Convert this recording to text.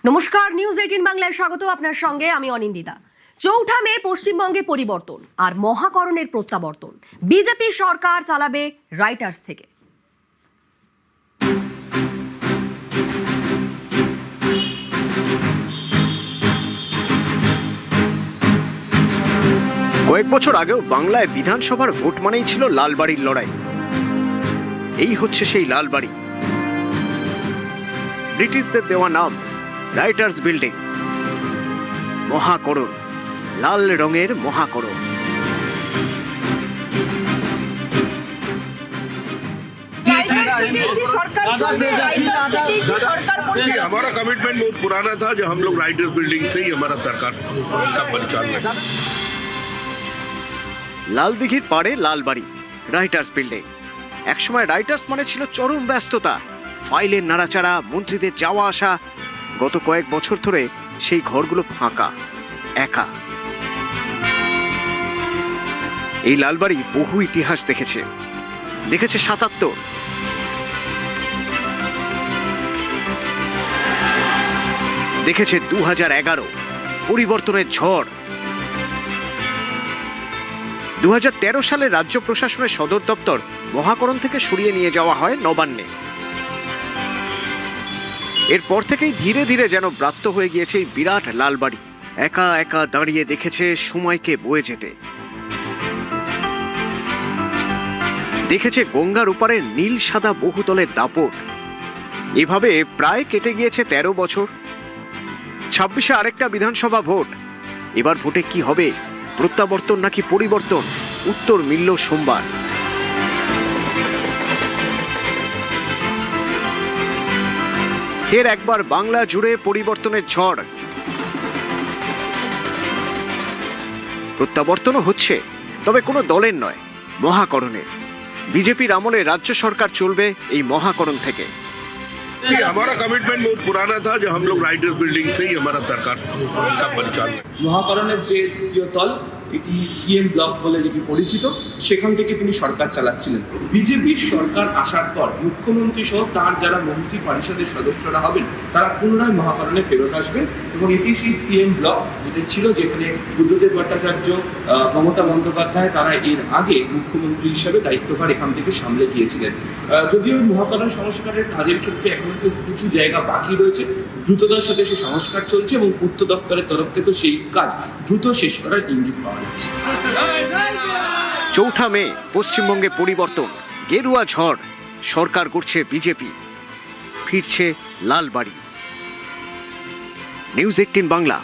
নমস্কার, নিউজ 18 বাংলায় স্বাগত। আপনার সঙ্গে আমি অনিন্দিতা। ৪ঠা মে পশ্চিমবঙ্গে পরিবর্তন আর মহাকরণের প্রত্যাবর্তন। বিজেপি সরকার চালাবে রাইটার্স থেকে। কয়েক বছর আগেও বাংলায় বিধানসভার ভোট মানেই ছিল লালবাড়ির লড়াই। এই হচ্ছে সেই লালবাড়ি, ব্রিটিশদের দেওয়া নাম রাইটার্স বিল্ডিং। মহাকরণ, লাল রঙের মহাকরণ। हमारा कमिटमेंट बहुत पुराना था जो हम लोग राइटर्स बिल्डिंग से ही हमारा सरकार का परिचालन है। লাল দিঘির পাড়ে লালবাড়ি, রাইটার্স বিল্ডিং। একসময় রাইটার্স মানে ছিল চরম ব্যস্ততা, ফাইলের নাড়াচাড়া, মন্ত্রীদের যাওয়া আসা। গত কয়েক বছর ধরে সেই ঘরগুলো ফাঁকা, একা। এই লালবাড়ি বহু ইতিহাস দেখেছে। ৭৭, দেখেছে 2011, পরিবর্তনের ঝড়। 2013 সালে রাজ্য প্রশাসনের সদর দপ্তর মহাকরণ থেকে সরিয়ে নিয়ে যাওয়া হয় নবান্নে। এরপর থেকেই ধীরে ধীরে যেন ব্রাত্য হয়ে গিয়েছে এই বিরাট লালবাড়ি। একা একা দাঁড়িয়ে দেখেছে সময়কে বয়ে যেতে। দেখেছে গঙ্গার ওপারে নীল সাদা বহুতলের দাপট। এভাবে প্রায় কেটে গিয়েছে 13 বছর। 26-এ আরেকটা বিধানসভা ভোট। এবার ভোটে কি হবে, প্রত্যাবর্তন নাকি পরিবর্তন? উত্তর মিলল সোমবার। ফের একবার বাংলা জুড়ে পরিবর্তনের ঝড়। প্রত্যাবর্তনও হচ্ছে, তবে কোনো দলের নয়, মহাকরণের। বিজেপির আমলে রাজ্য সরকার চলবে এই মহাকরণ থেকে। हमारा कमिटमेंट बहुत पुराना था जो हम लोग राइटर्स बिल्डिंग से ही हमारा सरकार का परिचालन। মহাকরণের যে দ্বিতীয় তল, এটি সিএম ব্লক বলে যেটি পরিচিত, সেখান থেকে তিনি সরকার চালাচ্ছিলেন। বিজেপির সরকার আসার পর মুখ্যমন্ত্রী সহ তার যারা মন্ত্রী পরিষদের সদস্যরা হবেন তারা পুনরায় মহাকরণে ফেরত আসবেন এবং এটি সেই সিএম ব্লক যেটা ছিল, যেখানে বুদ্ধদেব ভট্টাচার্য, মমতা বন্দ্যোপাধ্যায় তারা এর আগে মুখ্যমন্ত্রী হিসাবে দায়িত্বভার এখান থেকে সামলে গিয়েছিলেন। যদিও মহাকরণ সংস্কারের কাজের ক্ষেত্রে এখনো কিছু জায়গা বাকি রয়েছে, দ্রুততার সাথে সেই সংস্কার চলছে এবং পূর্ত দপ্তরের তরফ থেকেও সেই কাজ দ্রুত শেষ করার ইঙ্গিত পাওয়া যাচ্ছে। ৪ঠা মে পশ্চিমবঙ্গে পরিবর্তন, গেরুয়া ঝড়। সরকার করছে বিজেপি, ফিরছে লালবাড়ি। নিউজ 18 বাংলা।